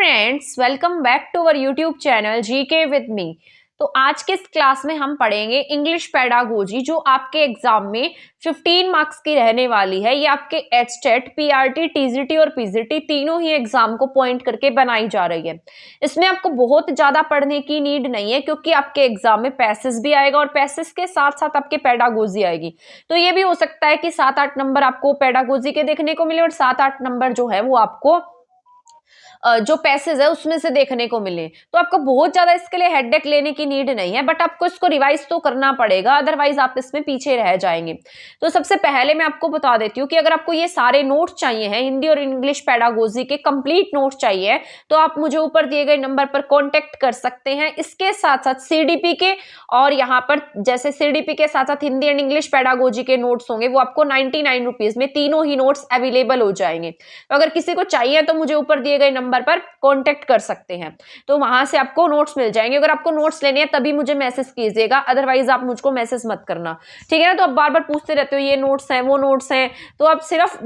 Friends, welcome back to our YouTube channel GK with me. तो आज के इस क्लास में हम पढ़ेंगे इंग्लिश पेडागोजी, जो आपके एग्जाम में 15 मार्क्स की रहने वाली है। ये आपके एचटेट, पीआरटी, टीजीटी और पीजीटी तीनों ही एग्जाम को पॉइंट करके बनाई जा रही है। इसमें आपको बहुत ज्यादा पढ़ने की नीड नहीं है, क्योंकि आपके एग्जाम में पैसेज भी आएगा और पैसेज के साथ साथ आपके पेडागोजी आएगी। तो ये भी हो सकता है कि 7-8 नंबर आपको पेडागोजी के देखने को मिले और 7-8 नंबर जो है वो आपको जो पैसेज है उसमें से देखने को मिले। तो आपको बहुत ज्यादा इसके लिए हेडेक लेने की नीड नहीं है, बट आपको इसको रिवाइज तो करना पड़ेगा, अदरवाइज आप इसमें पीछे रह जाएंगे। तो सबसे पहले मैं आपको बता देती हूँ कि अगर आपको ये सारे नोट्स चाहिए हैं, हिंदी और इंग्लिश पेडागोजी के कंप्लीट नोट्स चाहिए, तो आप मुझे ऊपर दिए गए नंबर पर कॉन्टेक्ट कर सकते हैं। इसके साथ साथ सीडीपी के, और यहाँ पर जैसे सीडीपी के साथ साथ हिंदी एंड इंग्लिश पेडागोजी के नोट्स होंगे, वो आपको 99 रुपीज में तीनों ही नोट्स अवेलेबल हो जाएंगे। तो अगर किसी को चाहिए तो मुझे ऊपर दिए गए नंबर पर कांटेक्ट कर सकते हैं, तो वहां से आपको नोट्स मिल जाएंगे। अगर आपको नोट्स लेने हैं तभी मुझे मैसेज कीजिएगा, अदरवाइज आप मुझको मैसेज मत करना, ठीक है ना। तो आप बार बार पूछते रहते हो ये नोट्स हैं वो नोट्स हैं, तो आप सिर्फ,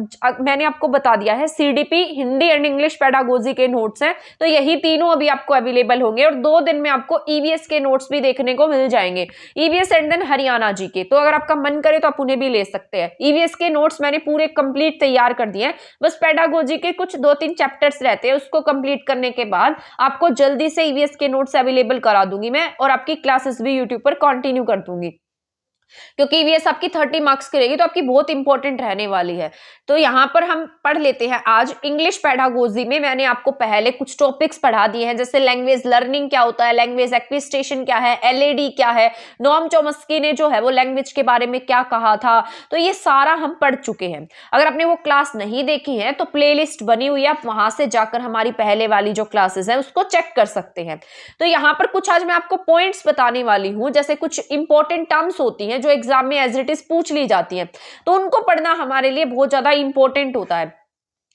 मैंने आपको बता दिया है CDP, Hindi and English pedagogy के नोट्स हैं, तो यही तीनों अभी आपको अवेलेबल होंगे। और 2 दिन में आपको ईवीएस के नोट्स भी देखने को मिल जाएंगे, ईवीएस एंड देन हरियाणा जी के। तो अगर आपका मन करे तो आप उन्हें भी ले सकते हैं। ईवीएस के नोट्स मैंने पूरे कंप्लीट तैयार कर दिए हैं, बस पेडागोजी के कुछ 2-3 चैप्टर्स रहते हैं, उसको कंप्लीट करने के बाद आपको जल्दी से ईवीएस के नोट्स अवेलेबल करा दूंगी मैं, और आपकी क्लासेस भी यूट्यूब पर कंटिन्यू कर दूंगी, क्योंकि ईवीएस आपकी 30 मार्क्स की रहेगी, तो आपकी बहुत इंपॉर्टेंट रहने वाली है। तो यहाँ पर हम पढ़ लेते हैं। आज इंग्लिश पेडागोजी में मैंने आपको पहले कुछ टॉपिक्स पढ़ा दिए हैं, जैसे लैंग्वेज लर्निंग क्या होता है, लैंग्वेज एक्विजिशन क्या है, एलएडी क्या है, नोम चॉम्स्की ने जो है वो लैंग्वेज के बारे में क्या कहा था, तो ये सारा हम पढ़ चुके हैं। अगर आपने वो क्लास नहीं देखी है तो प्लेलिस्ट बनी हुई है, आप वहां से जाकर हमारी पहले वाली जो क्लासेस है उसको चेक कर सकते हैं। तो यहाँ पर कुछ आज मैं आपको पॉइंट्स बताने वाली हूँ, जैसे कुछ इंपॉर्टेंट टर्म्स होती हैं जो एग्जाम में एज इट इज पूछ ली जाती हैं, तो उनको पढ़ना हमारे लिए बहुत ज्यादा इंपॉर्टेंट होता है।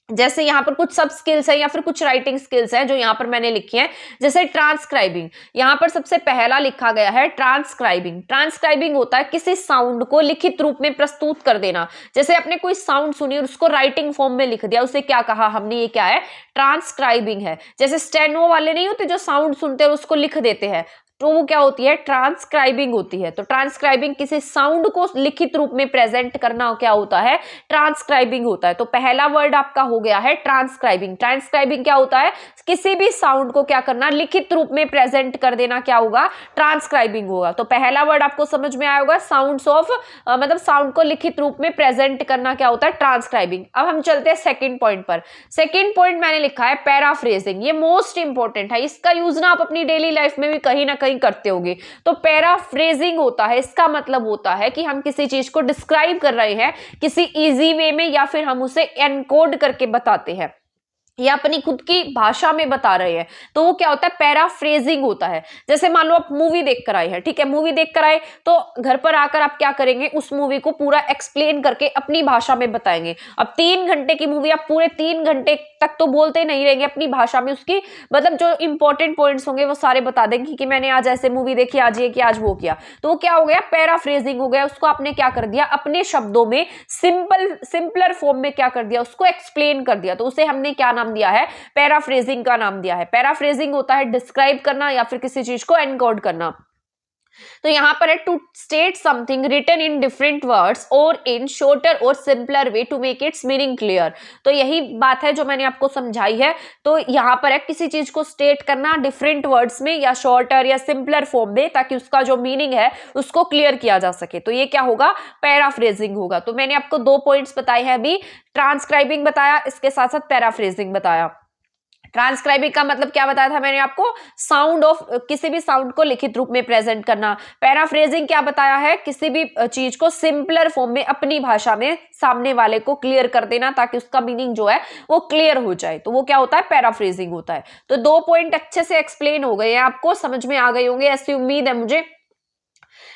जैसे यहाँ पर कुछ सब स्किल्स है या फिर कुछ राइटिंग स्किल्स है जो यहाँ पर मैंने लिखी है, जैसे ट्रांसक्राइबिंग। यहाँ पर सबसे पहला लिखा गया है ट्रांसक्राइबिंग। ट्रांसक्राइबिंग होता है किसी साउंड को लिखित रूप में प्रस्तुत कर देना। जैसे आपने कोई साउंड सुनी और उसको राइटिंग फॉर्म में लिख दिया, उसे क्या कहा हमने, ये क्या है, ट्रांसक्राइबिंग है। जैसे स्टेनो वाले नहीं होते जो साउंड सुनते हैं और उसको लिख देते हैं, तो वो क्या होती है, ट्रांसक्राइबिंग होती है। तो ट्रांसक्राइबिंग किसी साउंड को लिखित रूप में प्रेजेंट करना क्या होता है, ट्रांसक्राइबिंग होता है। तो पहला वर्ड आपका हो गया है ट्रांसक्राइबिंग। ट्रांसक्राइबिंग क्या होता है, किसी भी साउंड को क्या करना, लिखित रूप में प्रेजेंट कर देना, क्या होगा, ट्रांसक्राइबिंग होगा। तो पहला वर्ड आपको समझ में आया होगा, साउंड्स ऑफ, मतलब साउंड को लिखित रूप में प्रेजेंट करना क्या होता है, ट्रांसक्राइबिंग। अब हम चलते हैं सेकेंड पॉइंट पर। सेकेंड पॉइंट मैंने लिखा है पैराफ्रेजिंग। ये मोस्ट इंपॉर्टेंट है, इसका यूज ना आप अपनी डेली लाइफ में भी कहीं ना कहीं करते होंगे। तो पैराफ्रेजिंग होता है, इसका मतलब होता है कि हम किसी चीज को डिस्क्राइब कर रहे हैं किसी इजी वे में, या फिर हम उसे एनकोड करके बताते हैं या अपनी खुद की भाषा में बता रहे हैं, तो वो क्या होता है, पैराफ्रेजिंग होता है। जैसे मान लो आप मूवी देख कर आए हैं, ठीक है, मूवी देख कर आए तो घर पर आकर आप क्या करेंगे, उस मूवी को पूरा एक्सप्लेन करके अपनी भाषा में बताएंगे। अब 3 घंटे की मूवी, आप पूरे 3 घंटे तक तो बोलते नहीं रहेंगे, अपनी भाषा में उसकी मतलब जो इंपॉर्टेंट पॉइंट्स होंगे वो सारे बता देंगे कि मैंने आज ऐसे मूवी देखी, आज ये किया, आज वो किया। तो वो क्या हो गया, पैराफ्रेजिंग हो गया। उसको आपने क्या कर दिया, अपने शब्दों में सिंपलर फॉर्म में क्या कर दिया, उसको एक्सप्लेन कर दिया। तो उसे हमने क्या दिया है, पैराफ्रेजिंग का नाम दिया है। पैराफ्रेजिंग होता है डिस्क्राइब करना या फिर किसी चीज को एनकोड करना। तो यहां पर है to state something written in different words और इन शॉर्टर और simpler way to make its meaning clear. तो यही बात है जो मैंने आपको समझाई है। तो यहां पर है किसी चीज को स्टेट करना डिफरेंट वर्ड्स में या शॉर्टर या सिंपलर फॉर्म में, ताकि उसका जो मीनिंग है उसको क्लियर किया जा सके। तो ये क्या होगा, पैराफ्रेजिंग होगा। तो मैंने आपको 2 पॉइंट्स बताए हैं अभी, ट्रांसक्राइबिंग बताया, इसके साथ साथ पैराफ्रेजिंग बताया। ट्रांसक्राइबिंग का मतलब क्या बताया था मैंने आपको, साउंड ऑफ, किसी भी साउंड को लिखित रूप में प्रेजेंट करना। पैराफ्रेजिंग क्या बताया है, किसी भी चीज को सिंपलर फॉर्म में अपनी भाषा में सामने वाले को क्लियर कर देना, ताकि उसका मीनिंग जो है वो क्लियर हो जाए। तो वो क्या होता है, पैराफ्रेजिंग होता है। तो 2 पॉइंट अच्छे से एक्सप्लेन हो गए हैं, आपको समझ में आ गए होंगे, ऐसी उम्मीद है मुझे।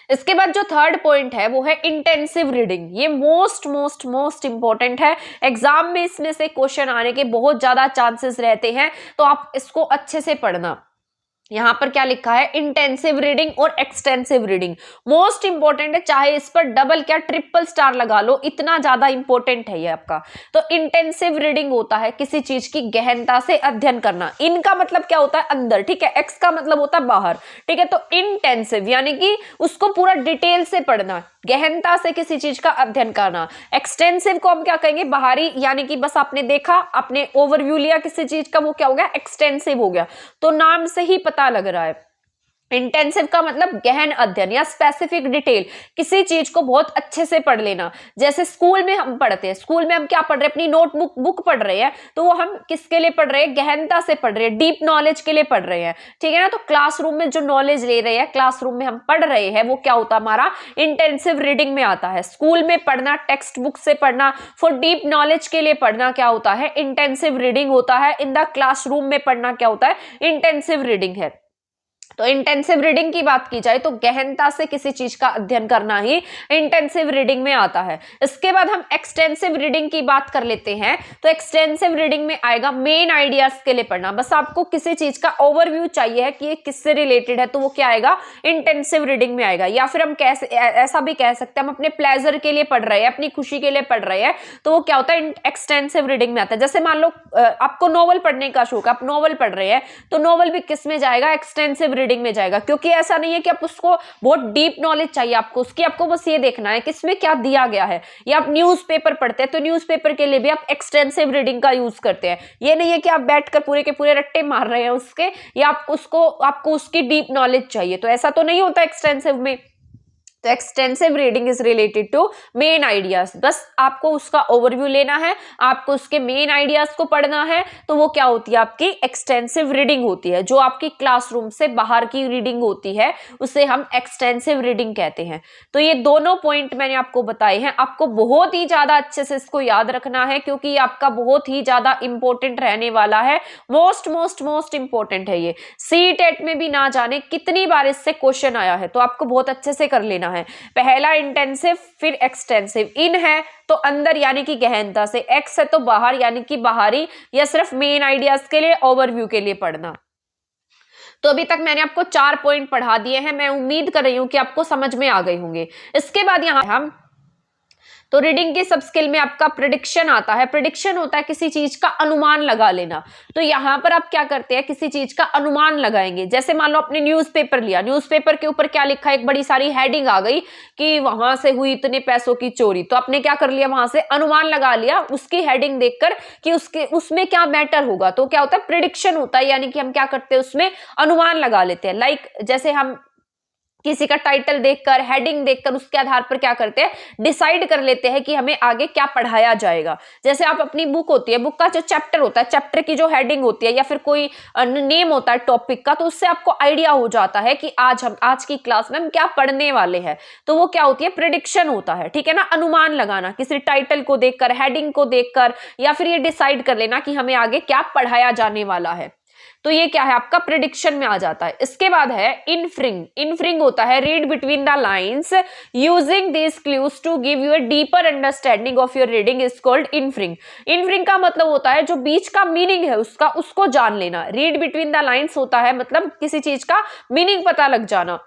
इसके बाद जो थर्ड पॉइंट है वो है इंटेंसिव रीडिंग। ये मोस्ट इंपॉर्टेंट है, एग्जाम में इसमें से क्वेश्चन आने के बहुत ज्यादा चांसेस रहते हैं, तो आप इसको अच्छे से पढ़ना। यहां पर क्या लिखा है, इंटेंसिव रीडिंग और एक्सटेंसिव रीडिंग मोस्ट इंपॉर्टेंट है, चाहे इस पर डबल क्या ट्रिपल स्टार लगा लो, इतना ज्यादा इंपॉर्टेंट है ये आपका। तो इंटेंसिव रीडिंग होता है किसी चीज की गहनता से अध्ययन करना, इनका मतलब क्या होता है अंदर, ठीक है, एक्स का मतलब होता है बाहर, ठीक है। तो इंटेंसिव यानी कि उसको पूरा डिटेल से पढ़ना, गहनता से किसी चीज का अध्ययन करना। एक्सटेंसिव को हम क्या कहेंगे, बाहरी, यानी कि बस आपने देखा, आपने ओवरव्यू लिया किसी चीज का, वो क्या हो गया, एक्सटेंसिव हो गया। तो नाम से ही पता लग रहा है, इंटेंसिव का मतलब गहन अध्ययन या स्पेसिफिक डिटेल, किसी चीज को बहुत अच्छे से पढ़ लेना। जैसे स्कूल में हम पढ़ते हैं, स्कूल में हम क्या पढ़ रहे हैं, अपनी नोटबुक बुक पढ़ रहे हैं, तो वो हम किसके लिए पढ़ रहे हैं, गहनता से पढ़ रहे हैं, डीप नॉलेज के लिए पढ़ रहे हैं, ठीक है ना। तो क्लासरूम में जो नॉलेज ले रहे हैं, क्लासरूम में हम पढ़ रहे हैं, वो क्या होता है, हमारा इंटेंसिव रीडिंग में आता है। स्कूल में पढ़ना, टेक्स्ट बुक से पढ़ना, फॉर डीप नॉलेज के लिए पढ़ना क्या होता है, इंटेंसिव रीडिंग होता है। इन द क्लासरूम में पढ़ना क्या होता है, इंटेंसिव रीडिंग है। तो इंटेंसिव रीडिंग की बात की जाए तो गहनता से किसी चीज का अध्ययन करना ही इंटेंसिव रीडिंग में आता है। इसके बाद हम एक्सटेंसिव रीडिंग की बात कर लेते हैं। तो एक्सटेंसिव रीडिंग में आएगा मेन आइडियाज के लिए पढ़ना, बस आपको किसी चीज का ओवरव्यू चाहिए है कि ये किससे रिलेटेड है, तो वो क्या आएगा, इंटेंसिव रीडिंग में आएगा। या फिर हम कैसे ऐसा भी कह सकते हैं, हम अपने प्लेजर के लिए पढ़ रहे हैं, अपनी खुशी के लिए पढ़ रहे हैं, तो वो क्या होता है, एक्सटेंसिव रीडिंग में आता है। जैसे मान लो आपको नॉवल पढ़ने का शौक है, आप नॉवल पढ़ रहे हैं, तो नॉवल भी किस में जाएगा, एक्सटेंसिव रीडिंग में जाएगा। क्योंकि ऐसा नहीं है कि आप उसको बहुत डीप नॉलेज चाहिए आपको उसकी, आपको बस ये देखना है कि इसमें क्या दिया गया है। या आप न्यूज़पेपर पढ़ते हैं, तो न्यूज़पेपर के लिए भी आप एक्सटेंसिव रीडिंग का यूज करते हैं। ये नहीं है कि आप बैठकर पूरे के पूरे रट्टे मार रहे हैं उसके, या आपको उसकी डीप नॉलेज चाहिए, तो ऐसा तो नहीं होता एक्सटेंसिव में। तो extensive reading is related to main ideas, बस आपको उसका ओवरव्यू लेना है, आपको उसके मेन आइडियाज को पढ़ना है, तो वो क्या होती है, आपकी एक्सटेंसिव रीडिंग होती है। जो आपकी क्लासरूम से बाहर की रीडिंग होती है उसे हम एक्सटेंसिव रीडिंग कहते हैं। तो ये दोनों पॉइंट मैंने आपको बताए हैं, आपको बहुत ही ज्यादा अच्छे से इसको याद रखना है, क्योंकि ये आपका बहुत ही ज्यादा इंपॉर्टेंट रहने वाला है। मोस्ट इंपॉर्टेंट है ये, सीटेट में भी ना जाने कितनी बार इससे क्वेश्चन आया है, तो आपको बहुत अच्छे से कर लेना है। पहला इंटेंसिव, फिर एक्सटेंसिव। इन है तो अंदर यानी कि गहनता से, एक्स है तो बाहर यानी कि बाहरी, या सिर्फ मेन आइडियाज के लिए, ओवरव्यू के लिए पढ़ना। तो अभी तक मैंने आपको 4 पॉइंट पढ़ा दिए हैं, मैं उम्मीद कर रही हूं कि आपको समझ में आ गए होंगे। इसके बाद यहां हम तो रीडिंग की सब स्किल में आपका प्रिडिक्शन आता है। प्रिडिक्शन होता है किसी चीज का अनुमान लगा लेना। तो यहां पर आप क्या करते हैं, किसी चीज का अनुमान लगाएंगे। जैसे मान लो आपने न्यूज़पेपर लिया, न्यूज़पेपर के ऊपर क्या लिखा है, एक बड़ी सारी हेडिंग आ गई कि वहां से हुई इतने पैसों की चोरी, तो आपने क्या कर लिया, वहां से अनुमान लगा लिया उसकी हेडिंग देखकर कि उसमें क्या मैटर होगा। तो क्या होता है, प्रिडिक्शन होता है, यानी कि हम क्या करते हैं, उसमें अनुमान लगा लेते हैं। लाइक जैसे हम किसी का टाइटल देखकर, हेडिंग देखकर, उसके आधार पर क्या करते हैं, डिसाइड कर लेते हैं कि हमें आगे क्या पढ़ाया जाएगा। जैसे आप अपनी बुक होती है, बुक का जो चैप्टर होता है, चैप्टर की जो हेडिंग होती है या फिर कोई नेम होता है टॉपिक का, तो उससे आपको आइडिया हो जाता है कि आज की क्लास में हम क्या पढ़ने वाले हैं। तो वो क्या होती है, प्रिडिक्शन होता है, ठीक है ना। अनुमान लगाना किसी टाइटल को देखकर, हेडिंग को देखकर, या फिर ये डिसाइड कर लेना कि हमें आगे क्या पढ़ाया जाने वाला है। तो ये क्या है, आपका प्रिडिक्शन में आ जाता है। इसके बाद है इनफ्रिंग। इनफ्रिंग होता है read between the lines using this clues to give you a deeper understanding of your reading is called inferring. Inferring का मतलब होता है जो बीच का मीनिंग है उसको जान लेना। रीड बिटवीन द लाइंस होता है मतलब किसी चीज का मीनिंग पता लग जाना।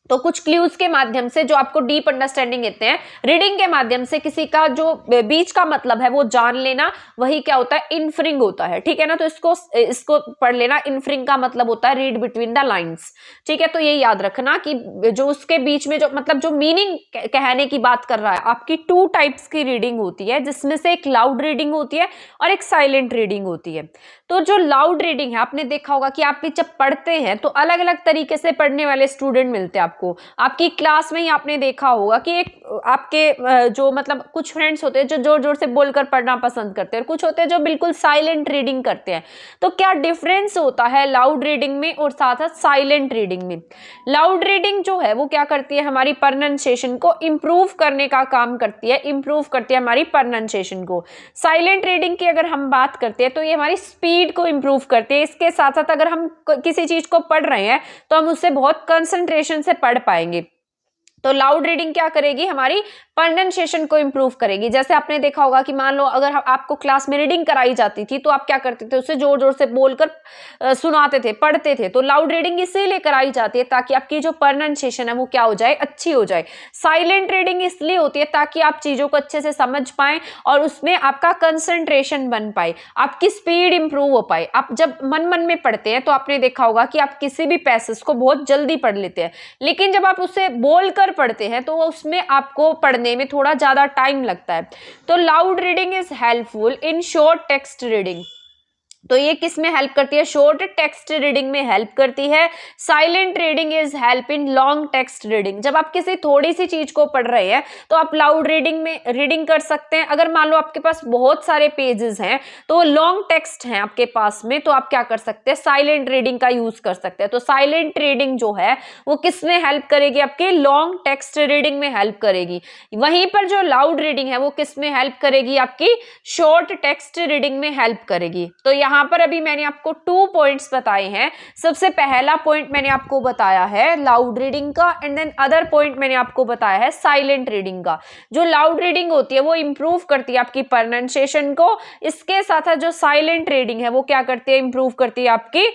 तो कुछ क्लूज के माध्यम से जो आपको डीप अंडरस्टैंडिंग देते हैं, रीडिंग के माध्यम से किसी का जो बीच का मतलब है वो जान लेना, वही क्या होता है, इनफ्रिंग होता है, ठीक है ना। तो इसको पढ़ लेना। इनफ्रिंग का मतलब होता है रीड बिटवीन द लाइंस, ठीक है। तो ये याद रखना कि जो उसके बीच में जो मतलब जो मीनिंग कहने की बात कर रहा है। आपकी 2 टाइप्स की रीडिंग होती है, जिसमें से एक लाउड रीडिंग होती है और एक साइलेंट रीडिंग होती है। तो जो लाउड रीडिंग है, आपने देखा होगा कि आप जब पढ़ते हैं तो अलग अलग तरीके से पढ़ने वाले स्टूडेंट मिलते हैं आपको। आपकी क्लास में ही आपने देखा होगा कि एक आपके जो मतलब कुछ फ्रेंड्स होते हैं जो जोर जोर से बोलकर पढ़ना पसंद करते हैं, कुछ होते हैं जो बिल्कुल साइलेंट रीडिंग करते हैं। तो क्या डिफरेंस होता है लाउड रीडिंग में और साथ साथ साइलेंट रीडिंग में? लाउड रीडिंग जो है वो क्या करती है, हमारी प्रोनाउंसिएशन को इंप्रूव करने का काम करती है, इंप्रूव करती है हमारी प्रोनाउंसिएशन को। साइलेंट रीडिंग की अगर हम बात करते हैं तो ये हमारी स्पीड को इंप्रूव करती है। इसके साथ साथ अगर हम किसी चीज को पढ़ रहे हैं तो हम उससे बहुत कंसंट्रेशन से पढ़ पाएंगे। तो लाउड रीडिंग क्या करेगी, हमारी प्रोनाउंसिएशन को इंप्रूव करेगी। जैसे आपने देखा होगा कि मान लो अगर आपको क्लास में रीडिंग कराई जाती थी तो आप क्या करते थे, उसे जोर जोर से बोलकर सुनाते थे, पढ़ते थे। तो लाउड रीडिंग इसीलिए कराई जाती है ताकि आपकी जो प्रोनाउंसिएशन है वो क्या हो जाए, अच्छी हो जाए। साइलेंट रीडिंग इसलिए होती है ताकि आप चीजों को अच्छे से समझ पाए और उसमें आपका कंसंट्रेशन बन पाए, आपकी स्पीड इंप्रूव हो पाए। आप जब मन मन में पढ़ते हैं तो आपने देखा होगा कि आप किसी भी पैसेज को बहुत जल्दी पढ़ लेते हैं, लेकिन जब आप उसे बोलकर पढ़ते हैं तो उसमें आपको पढ़ने में थोड़ा ज्यादा टाइम लगता है। तो loud reading is helpful in short text reading. तो ये किस में हेल्प करती है, शॉर्ट टेक्स्ट रीडिंग में हेल्प करती है। Silent reading is help in long text reading. जब आप किसी थोड़ी सी चीज को पढ़ रहे हैं तो आप लाउड रीडिंग में रीडिंग कर सकते हैं। अगर मान लो आपके पास बहुत सारे पेजेस हैं तो लॉन्ग टेक्स्ट हैं आपके पास में, तो आप क्या कर सकते हैं, साइलेंट रीडिंग का यूज कर सकते हैं। तो साइलेंट रीडिंग जो है वो किस में हेल्प करेगी, आपके लॉन्ग टेक्स्ट रीडिंग में हेल्प करेगी। वहीं पर जो लाउड रीडिंग है वो किस में हेल्प करेगी, आपकी शॉर्ट टेक्स्ट रीडिंग में हेल्प करेगी। तो यहां पर अभी मैंने आपको 2 पॉइंट्स बताए हैं। सबसे पहला पॉइंट मैंने आपको बताया है लाउड रीडिंग का, एंड देन अदर पॉइंट मैंने आपको बताया है साइलेंट रीडिंग का। जो लाउड रीडिंग होती है वो इंप्रूव करती है आपकी प्रोनाउंसिएशन को, इसके साथ जो साइलेंट रीडिंग है वो क्या करती है, इंप्रूव करती है आपकी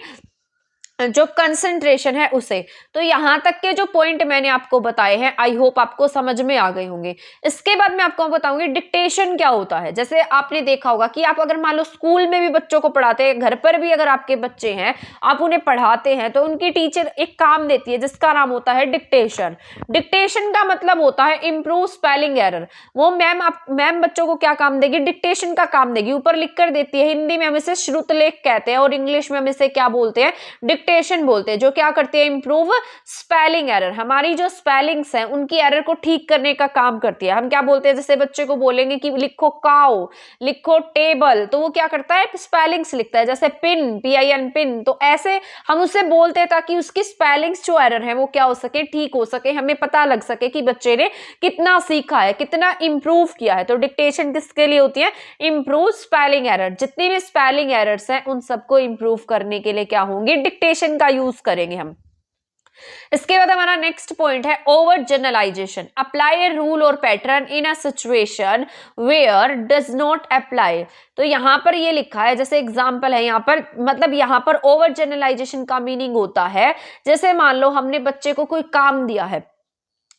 जो कंसंट्रेशन है उसे। तो यहां तक के जो पॉइंट मैंने आपको बताए हैं आई होप आपको समझ में आ गए होंगे। इसके बाद मैं आपको बताऊंगी डिक्टेशन क्या होता है। जैसे आपने देखा होगा कि आप अगर मान लो स्कूल में भी बच्चों को पढ़ाते हैं, घर पर भी अगर आपके बच्चे हैं आप उन्हें पढ़ाते हैं, तो उनकी टीचर एक काम देती है जिसका नाम होता है डिक्टेशन। डिक्टेशन का मतलब होता है इंप्रूव स्पेलिंग एरर। वो मैम बच्चों को क्या काम देगी, डिक्टेशन का काम देगी, ऊपर लिख कर देती है। हिंदी में हम इसे श्रुतलेख कहते हैं और इंग्लिश में हम इसे क्या बोलते हैं, डिक्टेशन बोलते हैं, जो क्या करती है, इंप्रूव स्पेलिंग एरर। हमारी जो स्पेलिंग्स हैं उनकी एरर को ठीक करने का काम करती है। हम क्या बोलते हैं, जैसे बच्चे को बोलेंगे कि लिखो काउ, लिखो टेबल, तो वो क्या करता है, स्पेलिंग्स लिखता है। जैसे पिन, PIN पिन, तो ऐसे हम उसे बोलते हैं ताकि उसकी स्पेलिंग्स जो एरर है वो क्या हो सके, ठीक हो सके, हमें पता लग सके कि बच्चे ने कितना सीखा है, कितना इंप्रूव किया है। तो डिक्टेशन किसके लिए होती है, इंप्रूव स्पेलिंग एरर। जितनी भी स्पेलिंग एरर्स हैं उन सबको इंप्रूव करने के लिए क्या होंगे, डिक्टेशन का यूज करेंगे हम। इसके बाद हमारा नेक्स्ट पॉइंट है over generalization. Apply a rule और pattern in a situation where does not apply. तो यहां पर ये लिखा है, जैसे एग्जांपल है यहां पर, मतलब यहां पर ओवर जनरलाइजेशन का मीनिंग होता है, जैसे मान लो हमने बच्चे को कोई काम दिया है,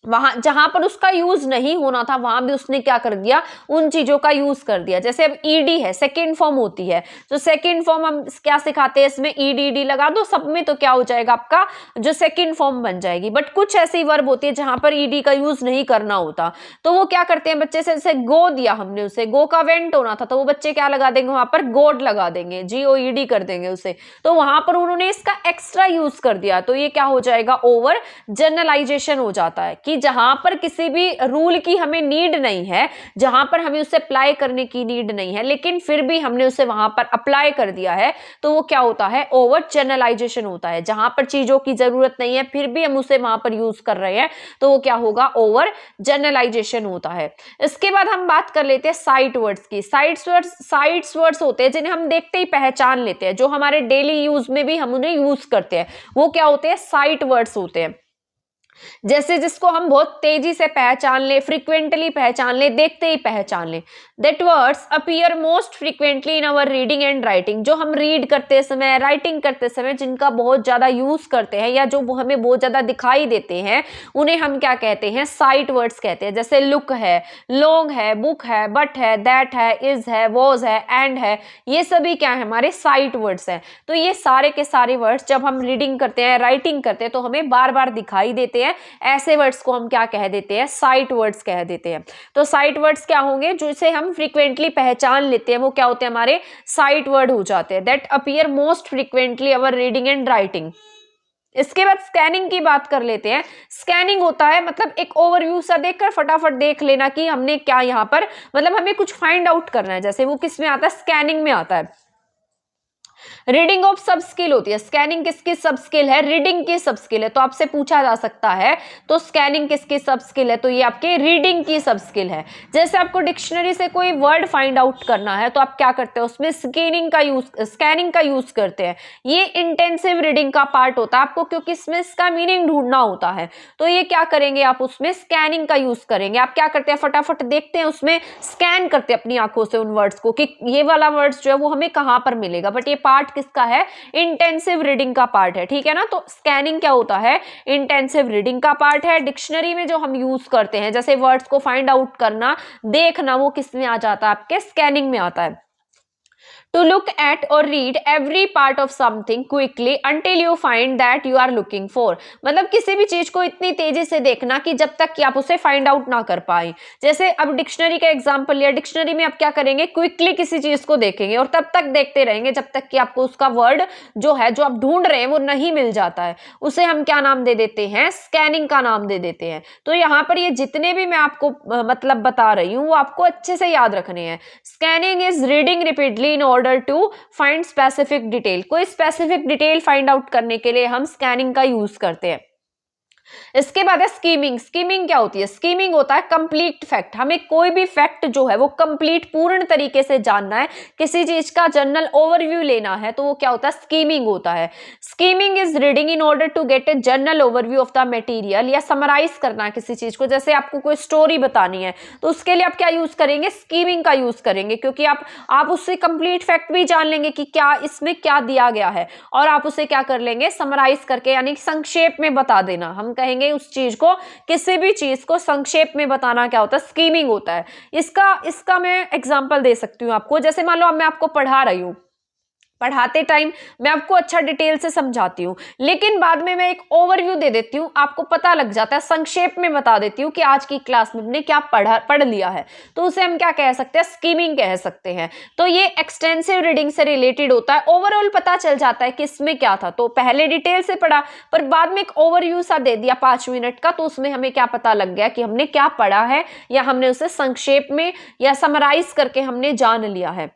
वहां जहां पर उसका यूज नहीं होना था वहां भी उसने क्या कर दिया, उन चीजों का यूज कर दिया। जैसे अब ईडी है, सेकेंड फॉर्म होती है, तो सेकेंड फॉर्म हम क्या सिखाते हैं, इसमें ईडी लगा दो सब में, तो क्या हो जाएगा, आपका जो सेकेंड फॉर्म बन जाएगी। बट कुछ ऐसी वर्ब होती है जहां पर ईडी का यूज नहीं करना होता, तो वो क्या करते हैं, बच्चे से जैसे गो दिया हमने उसे, गो का वेंट होना था, तो वो बच्चे क्या लगा देंगे, वहां पर गोड लगा देंगे, GOED कर देंगे उसे। तो वहां पर उन्होंने इसका एक्स्ट्रा यूज कर दिया, तो ये क्या हो जाएगा, ओवर जनरलाइजेशन हो जाता है कि जहां पर किसी भी रूल की हमें नीड नहीं है, जहां पर हमें उसे अप्लाई करने की नीड नहीं है, लेकिन फिर भी हमने उसे वहां पर अप्लाई कर दिया है, तो वो क्या होता है, ओवर जनरलाइजेशन होता है। जहां पर चीजों की जरूरत नहीं है फिर भी हम उसे वहां पर यूज कर रहे हैं, तो वो क्या होगा, ओवर जनरलाइजेशन होता है। इसके बाद हम बात कर लेते हैं साइट वर्ड्स की। साइट्स वर्ड्स होते हैं जिन्हें हम देखते ही पहचान लेते हैं, जो हमारे डेली यूज में भी हम उन्हें यूज करते हैं, वो क्या होते हैं, साइट वर्ड्स होते हैं। जैसे जिसको हम बहुत तेजी से पहचान ले, फ्रीक्वेंटली पहचान ले, देखते ही पहचान ले। That words appear most frequently in our reading and writing. जो हम रीड करते समय, राइटिंग करते समय जिनका बहुत ज्यादा यूज करते हैं या जो हमें बहुत ज्यादा दिखाई देते हैं, उन्हें हम क्या कहते हैं, साइट वर्ड्स कहते हैं। जैसे लुक है, लॉन्ग है, बुक है, बट है, दैट है, इज है, वॉज है, एंड है, ये सभी क्या है, हमारे साइट वर्ड्स हैं। तो ये सारे के सारे वर्ड्स जब हम रीडिंग करते हैं, राइटिंग करते हैं, तो हमें बार बार दिखाई देते हैं। ऐसे वर्ड्स को हम क्या कह देते हैं, साइट वर्ड्स कह देते हैं। तो साइट वर्ड्स क्या होंगे, जिसे हम फ्रीक्वेंटली पहचान लेते हैं, वो क्या होते हैं, हमारे साइट वर्ड हो जाते हैं। That appear most frequently our reading and writing. इसके बाद स्कैनिंग की बात कर लेते हैं। स्कैनिंग होता है मतलब एक ओवरव्यू सा देखकर फटाफट देख लेना कि हमने क्या यहाँ पर, मतलब हमें कुछ फाइंड आउट करना है। जैसे वो किस में आता है, स्कैनिंग में आता है। रीडिंग ऑफ सब स्किल होती है। स्कैनिंग किसकी सब स्किल है? रीडिंग की सब स्किल है। तो आपसे पूछा जा सकता है तो स्कैनिंग किसकी सब स्किल है? तो ये आपके रीडिंग की सब स्किल है। जैसे आपको डिक्शनरी से कोई वर्ड फाइंड आउट करना है तो आप क्या करते हैं, उसमें स्कैनिंग का यूज करते हैं। ये इंटेंसिव रीडिंग का पार्ट होता है आपको, क्योंकि इसमें इसका मीनिंग ढूंढना होता है। तो ये क्या करेंगे आप, उसमें स्कैनिंग का यूज करेंगे। आप क्या करते हैं, फटाफट देखते हैं, उसमें स्कैन करते हैं अपनी आंखों से उन वर्ड्स को कि ये वाला वर्ड्स जो है वो हमें कहां पर मिलेगा। बट ये पार्ट किसका है? इंटेंसिव रीडिंग का पार्ट है, ठीक है ना। तो स्कैनिंग क्या होता है? इंटेंसिव रीडिंग का पार्ट है। डिक्शनरी में जो हम यूज करते हैं जैसे वर्ड्स को फाइंड आउट करना, देखना, वो किस में आ जाता है? आपके स्कैनिंग में आता है। To look at or read every part of something quickly until you find that you are looking for। मतलब किसी भी चीज को इतनी तेजी से देखना कि जब तक कि आप उसे फाइंड आउट ना कर पाए। जैसे अब डिक्शनरी का एग्जांपल लिया, डिक्शनरी में आप क्या करेंगे, क्विकली किसी चीज को देखेंगे और तब तक देखते रहेंगे जब तक कि आपको उसका वर्ड जो है, जो आप ढूंढ रहे हैं, वो नहीं मिल जाता है। उसे हम क्या नाम दे देते हैं? स्कैनिंग का नाम दे देते हैं। तो यहाँ पर ये जितने भी मैं आपको मतलब बता रही हूँ वो आपको अच्छे से याद रखने हैं। Scanning is reading repeatedly in order to find specific detail. कोई स्पेसिफिक डिटेल फाइंड आउट करने के लिए हम स्कैनिंग का यूज करते हैं। इसके बाद है स्कीमिंग। स्कीमिंग क्या होती है? स्कीमिंग होता है कंप्लीट फैक्ट। हमें कोई भी फैक्ट जो है वो कंप्लीट पूर्ण तरीके से जानना है, किसी चीज का जनरल ओवरव्यू लेना है, तो वो क्या होता है? स्कीमिंग होता है। Skimming is reading in order to get a general overview of the material, या समराइज करना है किसी चीज को। जैसे आपको कोई स्टोरी बतानी है तो उसके लिए आप क्या यूज करेंगे? स्कीमिंग का यूज करेंगे, क्योंकि आप उससे कंप्लीट फैक्ट भी जान लेंगे कि क्या इसमें क्या दिया गया है, और आप उसे क्या कर लेंगे? समराइज करके, यानी संक्षेप में बता देना। हम कहेंगे उस चीज को, किसी भी चीज को संक्षेप में बताना क्या होता है? स्कीमिंग होता है। इसका मैं एग्जांपल दे सकती हूँ आपको। जैसे मान लो अब मैं आपको पढ़ा रही हूँ, पढ़ाते टाइम मैं आपको अच्छा डिटेल से समझाती हूँ, लेकिन बाद में मैं एक ओवरव्यू दे देती हूँ, आपको पता लग जाता है, संक्षेप में बता देती हूँ कि आज की क्लास में हमने क्या पढ़ लिया है। तो उसे हम क्या कह सकते हैं? स्कीमिंग कह सकते हैं। तो ये एक्सटेंसिव रीडिंग से रिलेटेड होता है। ओवरऑल पता चल जाता है कि इसमें क्या था, तो पहले डिटेल से पढ़ा पर बाद में एक ओवरव्यू सा दे दिया 5 मिनट का, तो उसमें हमें क्या पता लग गया कि हमने क्या पढ़ा है, या हमने उसे संक्षेप में या समराइज करके हमने जान लिया है।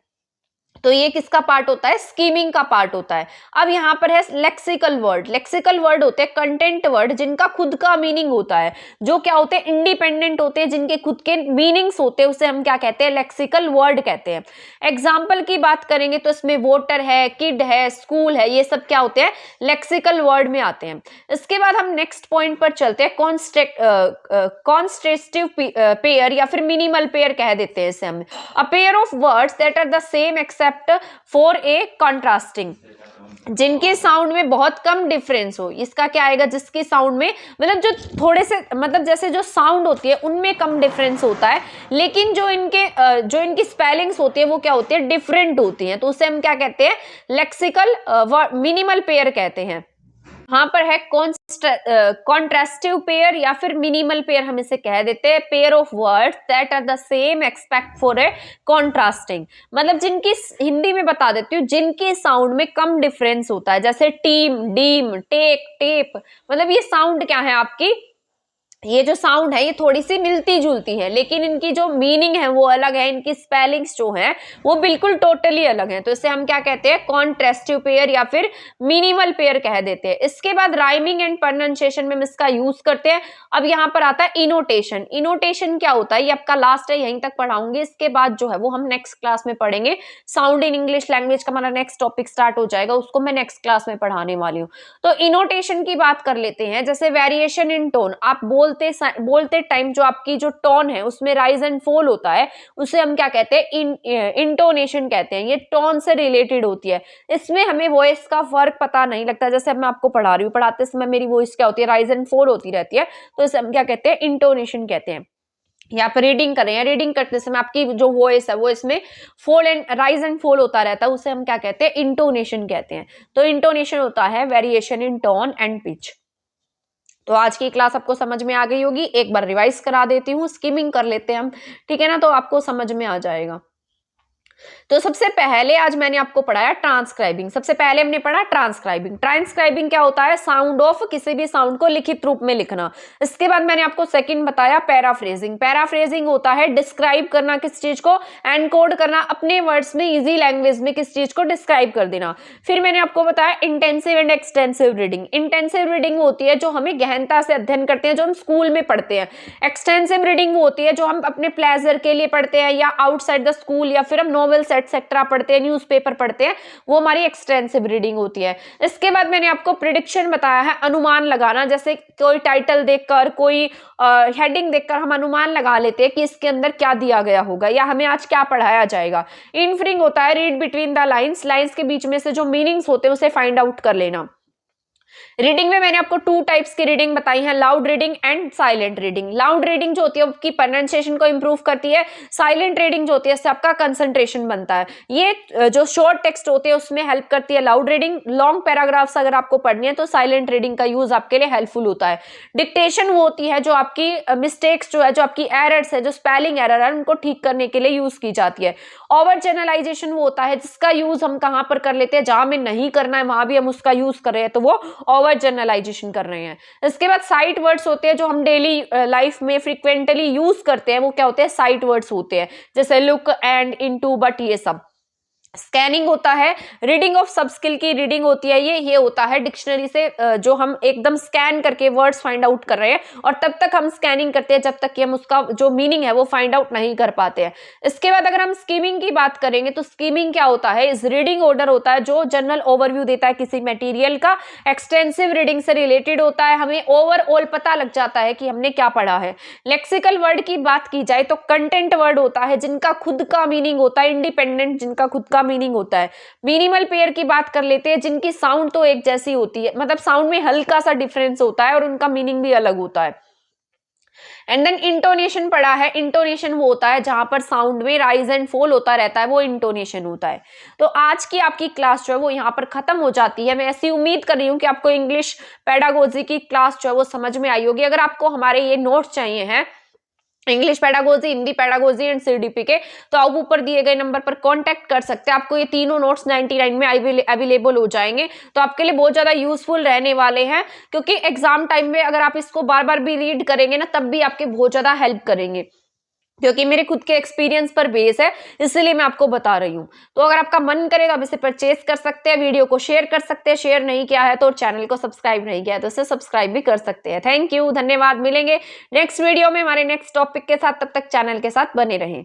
तो ये किसका पार्ट होता है? स्कीमिंग का पार्ट होता है। अब यहाँ पर है लेक्सिकल वर्ड। लेक्सिकल वर्ड होते हैं कंटेंट वर्ड, जिनका खुद का मीनिंग होता है, जो क्या होते हैं? इंडिपेंडेंट होते हैं, जिनके खुद के मीनिंग्स होते हैं, उसे हम क्या कहते हैं? लेक्सिकल वर्ड कहते हैं। एग्जाम्पल की बात करेंगे तो इसमें वोटर है, किड है, स्कूल है, ये सब क्या होते हैं? लेक्सिकल वर्ड में आते हैं। इसके बाद हम नेक्स्ट पॉइंट पर चलते हैं, कॉन्स्ट्रेटिव पेयर या फिर मिनिमल पेयर कह देते हैं इसे हम। A pair of words that are the same except for a contrasting, जिनके साउंड में बहुत कम डिफरेंस हो। इसका क्या आएगा? जिसकी साउंड में मतलब जो थोड़े से मतलब जैसे जो साउंड होती है उनमें कम डिफरेंस होता है, लेकिन जो इनकी स्पेलिंग्स होती है वो क्या होती है? डिफरेंट होती हैं। तो उसे हम क्या कहते हैं? लेक्सिकल मिनिमल पेयर कहते हैं। यहाँ पर है कॉन्ट्रास्टिव पेयर या फिर मिनिमल पेयर, हम इसे कह देते हैं। Pair of words that are the same expect for a contrasting, मतलब जिनकी, हिंदी में बता देती हूँ, जिनके साउंड में कम डिफरेंस होता है। जैसे टीम, डीम, टेक, टेप, मतलब ये साउंड क्या है आपकी? ये जो साउंड है ये थोड़ी सी मिलती जुलती है, लेकिन इनकी जो मीनिंग है वो अलग है, इनकी स्पेलिंग्स जो है वो बिल्कुल टोटली अलग है। तो इसे हम क्या कहते हैं? कॉन्ट्रास्टिव पेयर या फिर मिनिमल पेयर कह देते हैं। इसके बाद राइमिंग एंड प्रोनाउंसिएशन में हम इसका यूज करते हैं। अब यहाँ पर आता है इनोटेशन। इनोटेशन क्या होता है? ये आपका लास्ट है, यहीं तक पढ़ाऊंगी। इसके बाद जो है वो हम नेक्स्ट क्लास में पढ़ेंगे। साउंड इन इंग्लिश लैंग्वेज का हमारा नेक्स्ट टॉपिक स्टार्ट हो जाएगा, उसको मैं नेक्स्ट क्लास में पढ़ाने वाली हूँ। तो इनोटेशन की बात कर लेते हैं। जैसे वेरिएशन इन टोन, आप बोलते टाइम जो आपकी जो टोन है उसमें राइज एंड फॉल होता है, उसे हम क्या कहते हैं? इंटोनेशन कहते हैं। ये टोन से रिलेटेड होती है। इसमें हमें वॉइस का फर्क पता नहीं लगता। जैसे अब मैं आपको पढ़ा रही हूँ, पढ़ाते समय मेरी वॉइस क्या होती है? राइज एंड फॉल होती रहती है, तो इसे हम क्या कहते हैं? इंटोनेशन कहते हैं। या फिर रीडिंग करें, या रीडिंग करते समय आपकी जो वॉइस है वो इसमें fall and rise and fall होता रहता है, उसे हम क्या कहते हैं? इंटोनेशन कहते हैं। तो इंटोनेशन होता है variation in tone and pitch. तो आज की क्लास आपको समझ में आ गई होगी। एक बार रिवाइज करा देती हूँ, स्किमिंग कर लेते हैं हम, ठीक है ना, तो आपको समझ में आ जाएगा। तो सबसे पहले आज मैंने आपको पढ़ाया ट्रांसक्राइबिंग। सबसे पहले हमने पढ़ा ट्रांसक्राइबिंग। ट्रांसक्राइबिंग क्या होता है? साउंड ऑफ किसी भी साउंड को लिखित रूप में लिखना। इसके बाद मैंने आपको सेकंड बताया पैराफ्रेजिंग। पैराफ्रेजिंग होता है डिस्क्राइब करना किस चीज को, एनकोड करना अपने वर्ड्स में, इजी लैंग्वेज में किस चीज को डिस्क्राइब कर देना। फिर मैंने आपको बताया intensive and extensive reading. Intensive reading होती है जो हमें गहनता से अध्ययन करते हैं, जो हम स्कूल में पढ़ते हैं। एक्सटेंसिव रीडिंग होती है जो हम अपने प्लेजर के लिए पढ़ते हैं, या आउटसाइड द स्कूल, या फिर हम नॉवेल्स एटसेट्रा पढ़ते हैं, न्यूज़पेपर पढ़ते हैं, वो हमारी एक्सटेंसिव रीडिंग होती है। इसके बाद मैंने आपको प्रिडिक्शन बताया है, अनुमान लगाना। जैसे कोई टाइटल देखकर, कोई हेडिंग देखकर हम अनुमान लगा लेते हैं कि इसके अंदर क्या दिया गया होगा या हमें आज क्या पढ़ाया जाएगा। इन्फरिंग होता है read between the lines. Lines के बीच में से जो मीनिंग्स होते हैं उसे फाइंड आउट कर लेना। रीडिंग में मैंने आपको 2 टाइप्स की रीडिंग बताई है, loud reading and silent reading. Loud reading जो होती है आपकी प्रोनाउंसिएशन को इंप्रूव करती है। साइलेंट रीडिंग जो होती है इससे आपका कंसंट्रेशन बनता है। ये जो शॉर्ट टेक्स्ट होते हैं उसमें हेल्प करती है लाउड रीडिंग। लॉन्ग पैराग्राफ्स अगर आपको पढ़नी है तो साइलेंट रीडिंग का यूज आपके लिए हेल्पफुल होता है। डिक्टेशन वो होती है जो आपकी मिस्टेक्स जो है, जो आपकी एरर्स है, जो स्पेलिंग एरर है, उनको ठीक करने के लिए यूज की जाती है। ओवर जनरलाइजेशन वो होता है जिसका यूज हम कहां पर कर लेते हैं, जहां में नहीं करना है वहां भी हम उसका यूज कर रहे हैं, तो वो ओवर जनरलाइजेशन कर रहे हैं। इसके बाद साइट वर्ड्स होते हैं जो हम डेली लाइफ में फ्रिक्वेंटली यूज करते हैं, वो क्या होते हैं? साइट वर्ड्स होते हैं, जैसे लुक एंड, इनटू, बट, ये सब। स्कैनिंग होता है, रीडिंग ऑफ सब स्किल की रीडिंग होती है ये होता है डिक्शनरी से जो हम एकदम स्कैन करके वर्ड्स फाइंड आउट कर रहे हैं, और तब तक हम स्कैनिंग करते हैं जब तक कि हम उसका जो मीनिंग है वो फाइंड आउट नहीं कर पाते हैं। इसके बाद अगर हम स्कीमिंग की बात करेंगे तो स्कीमिंग क्या होता है? इस रीडिंग ऑर्डर होता है जो जनरल ओवरव्यू देता है किसी मटेरियल का। एक्सटेंसिव रीडिंग से रिलेटेड होता है, हमें ओवरऑल पता लग जाता है कि हमने क्या पढ़ा है। लेक्सिकल वर्ड की बात की जाए तो कंटेंट वर्ड होता है जिनका खुद का मीनिंग होता है, इंडिपेंडेंट, जिनका खुद का मीनिंग होता है। मिनिमल पेयर की बात कर लेते हैं जिनकी साउंड तो एक जैसी होती है, मतलब साउंड में हल्का सा डिफरेंस होता है और उनका मीनिंग भी अलग होता है। एंड देन इंटोनेशन पढ़ा है। इंटोनेशन वो होता है जहां पर साउंड में राइज एंड फॉल होता रहता है, वो इंटोनेशन होता है। तो आज की आपकी क्लास जो है वो यहाँ पर खत्म हो जाती है। मैं ऐसी उम्मीद कर रही हूँ कि आपको इंग्लिश पेडागोजी की क्लास जो है वो समझ में आई होगी। अगर आपको हमारे ये नोट्स चाहिए हैं English pedagogy, Hindi pedagogy and CDP के, तो आप ऊपर दिए गए नंबर पर कांटेक्ट कर सकते हैं। आपको ये तीनों नोट्स 99 में अवेलेबल हो जाएंगे, तो आपके लिए बहुत ज्यादा यूजफुल रहने वाले हैं, क्योंकि एग्जाम टाइम में अगर आप इसको बार बार भी रीड करेंगे ना तब भी आपके बहुत ज्यादा हेल्प करेंगे, क्योंकि मेरे खुद के एक्सपीरियंस पर बेस है, इसलिए मैं आपको बता रही हूँ। तो अगर आपका मन करे तो आप इसे परचेज कर सकते हैं, वीडियो को शेयर कर सकते हैं, शेयर नहीं किया है तो चैनल को सब्सक्राइब नहीं किया है तो इसे सब्सक्राइब भी कर सकते हैं। थैंक यू, धन्यवाद। मिलेंगे नेक्स्ट वीडियो में हमारे नेक्स्ट टॉपिक के साथ, तब तक चैनल के साथ बने रहें।